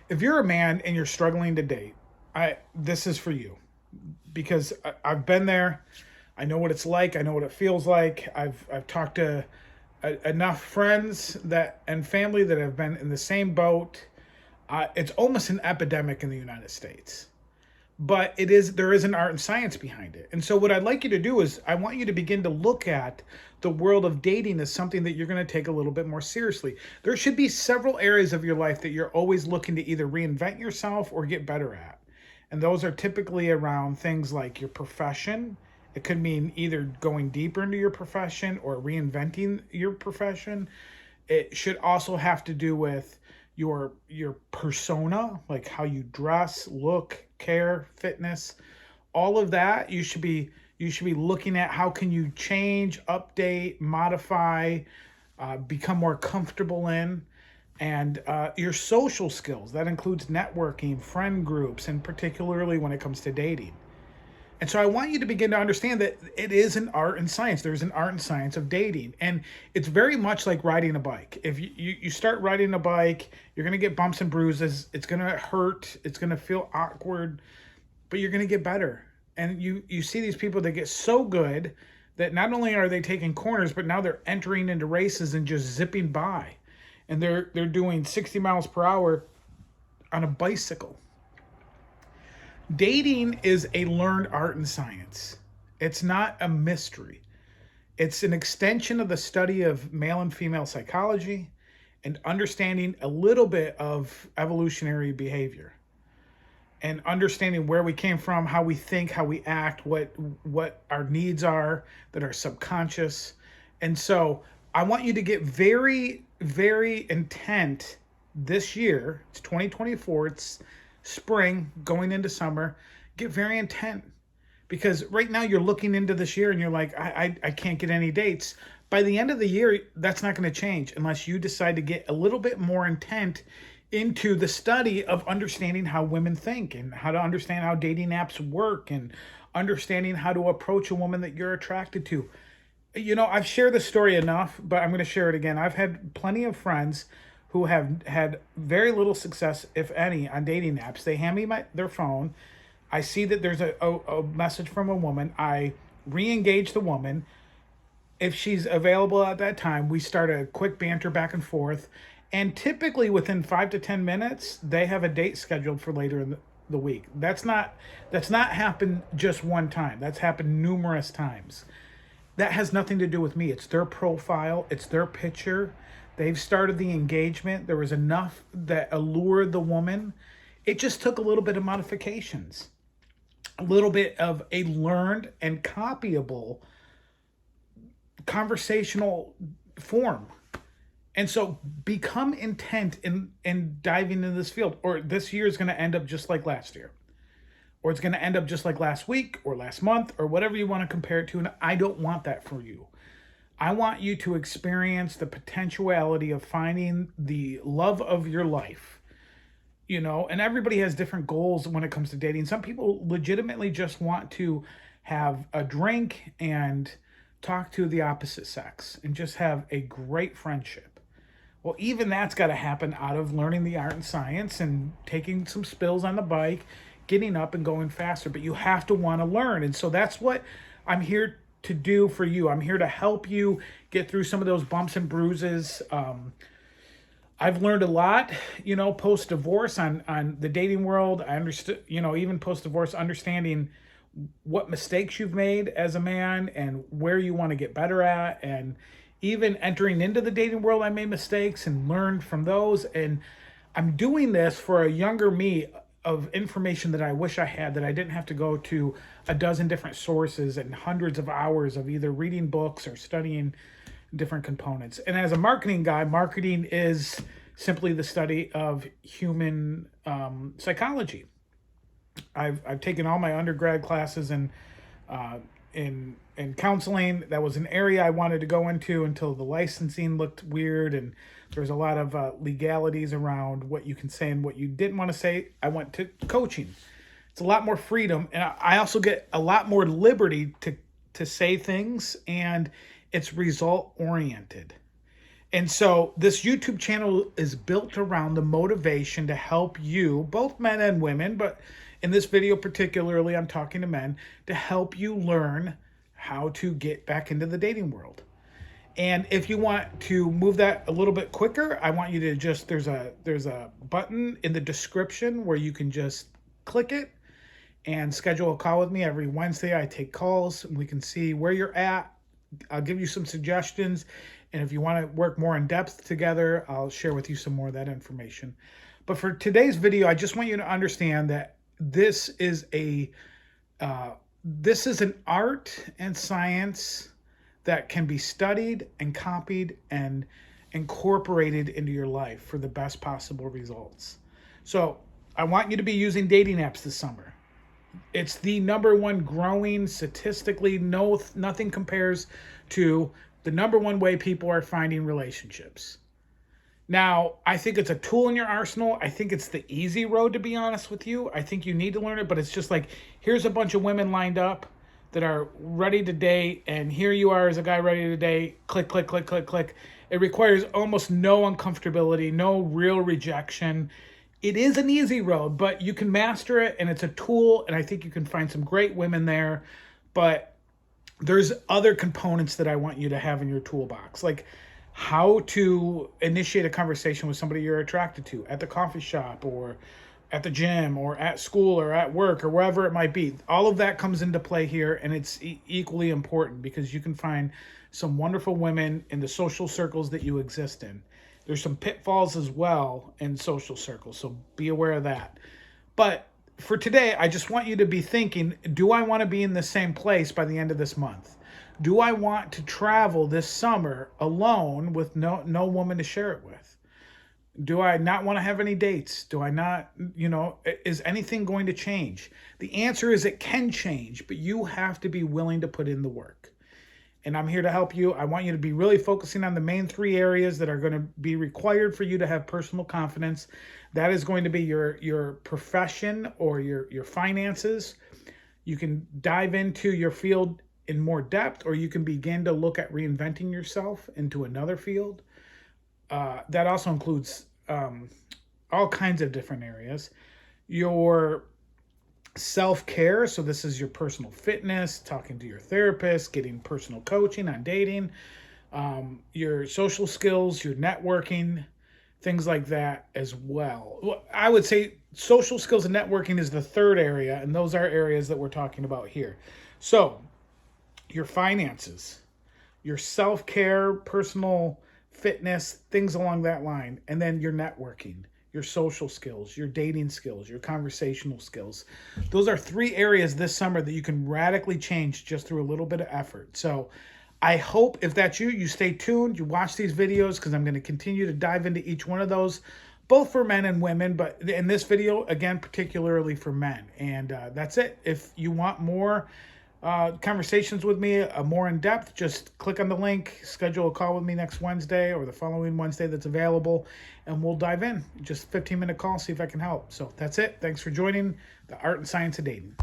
if you're a man and you're struggling to date, this is for you because I've been there. I know what it's like. I know what it feels like. I've talked to enough friends that and family that have been in the same boat. It's almost an epidemic in the United States, but there is an art and science behind it. And so what I'd like you to do is I want you to begin to look at the world of dating as something that you're going to take a little bit more seriously. There should be several areas of your life that you're always looking to either reinvent yourself or get better at. And those are typically around things like your profession. It could mean either going deeper into your profession or reinventing your profession. It should also have to do with your persona, like how you dress, look, care, fitness, all of that. You should be looking at how can you change, update, modify, become more comfortable in, and your social skills. That includes networking, friend groups, and particularly when it comes to dating. And so I want you to begin to understand that it is an art and science. There's an art and science of dating. And it's very much like riding a bike. If you start riding a bike, you're going to get bumps and bruises. It's going to hurt. It's going to feel awkward, but you're going to get better. And you see these people that get so good that not only are they taking corners, but now they're entering into races and just zipping by. And they're doing 60 miles per hour on a bicycle. Dating is a learned art and science. It's not a mystery. It's an extension of the study of male and female psychology and understanding a little bit of evolutionary behavior and understanding where we came from, how we think, how we act, what our needs are that are subconscious. And so I want you to get very, very intent this year. It's 2024. It's spring going into summer. Get very intent because right now you're looking into this year and you're like, I can't get any dates. By the end of the year, that's not going to change unless you decide to get a little bit more intent into the study of understanding how women think and how to understand how dating apps work and understanding how to approach a woman that you're attracted to. I've shared this story enough, but I'm going to share it again. I've had plenty of friends who have had very little success, if any, on dating apps. They hand me their phone. I see that there's a message from a woman. I re-engage the woman. If she's available at that time, we start a quick banter back and forth. And typically within 5 to 10 minutes, they have a date scheduled for later in the week. That's not happened just one time. That's happened numerous times. That has nothing to do with me. It's their profile. It's their picture. They've started the engagement. There was enough that allured the woman. It just took a little bit of modifications, a little bit of a learned and copyable conversational form. And so become intent in diving into this field, or this year is going to end up just like last year, or it's going to end up just like last week or last month or whatever you want to compare it to. And I don't want that for you. I want you to experience the potentiality of finding the love of your life. And everybody has different goals when it comes to dating. Some people legitimately just want to have a drink and talk to the opposite sex and just have a great friendship. Well, even that's got to happen out of learning the art and science and taking some spills on the bike, getting up and going faster. But you have to want to learn. And so that's what I'm here to do for you. I'm here to help you get through some of those bumps and bruises. I've learned a lot, post-divorce on the dating world. I understood, even post-divorce, understanding what mistakes you've made as a man and where you want to get better at. And even entering into the dating world, I made mistakes and learned from those. And I'm doing this for a younger me of information that I wish I had, that I didn't have to go to a dozen different sources and hundreds of hours of either reading books or studying different components. And as a marketing guy, marketing is simply the study of human psychology. I've taken all my undergrad classes in counseling. That was an area I wanted to go into until the licensing looked weird and there's a lot of legalities around what you can say and what you didn't want to say. I went to coaching. It's a lot more freedom, and I also get a lot more liberty to say things, and it's result oriented. And so this YouTube channel is built around the motivation to help you, both men and women, but in this video particularly, I'm talking to men, to help you learn how to get back into the dating world. And if you want to move that a little bit quicker, I want you to just, there's a button in the description where you can just click it and schedule a call with me. Every Wednesday I take calls and we can see where you're at. I'll give you some suggestions. And if you want to work more in depth together, I'll share with you some more of that information. But for today's video, I just want you to understand that this is an art and science that can be studied and copied and incorporated into your life for the best possible results. So I want you to be using dating apps this summer. It's the number one growing statistically. Nothing compares to the number one way people are finding relationships. Now, I think it's a tool in your arsenal. I think it's the easy road, to be honest with you. I think you need to learn it, but it's just like, here's a bunch of women lined up that are ready to date, and here you are as a guy ready to date. Click, click, click, click, click. It requires almost no uncomfortability, no real rejection. It is an easy road, but you can master it, and it's a tool, and I think you can find some great women there. But there's other components that I want you to have in your toolbox, like how to initiate a conversation with somebody you're attracted to at the coffee shop or at the gym or at school or at work or wherever it might be. All of that comes into play here, and it's equally important because you can find some wonderful women in the social circles that you exist in. There's some pitfalls as well in social circles, so be aware of that. But for today, I just want you to be thinking, do I want to be in the same place by the end of this month? Do I want to travel this summer alone with no woman to share it with? Do I not want to have any dates? Do I not, is anything going to change? The answer is it can change, but you have to be willing to put in the work. And I'm here to help you. I want you to be really focusing on the main three areas that are going to be required for you to have personal confidence. That is going to be your profession or your finances. You can dive into your field in more depth, or you can begin to look at reinventing yourself into another field. That also includes all kinds of different areas. Your self-care, so this is your personal fitness, talking to your therapist, getting personal coaching on dating, your social skills, your networking, things like that as well. I would say social skills and networking is the third area, and those are areas that we're talking about here. So your finances, your self-care, personal fitness, things along that line, and then your networking, your social skills, your dating skills, your conversational skills. Those are three areas this summer that you can radically change just through a little bit of effort. So I hope if that's you stay tuned, you watch these videos, because I'm going to continue to dive into each one of those, both for men and women, but in this video, again, particularly for men. And that's it. If you want more conversations with me, more in depth, just click on the link, schedule a call with me next Wednesday or the following Wednesday that's available, and we'll dive in. Just 15-minute call, see if I can help. So that's it. Thanks for joining the Art and Science of Dating.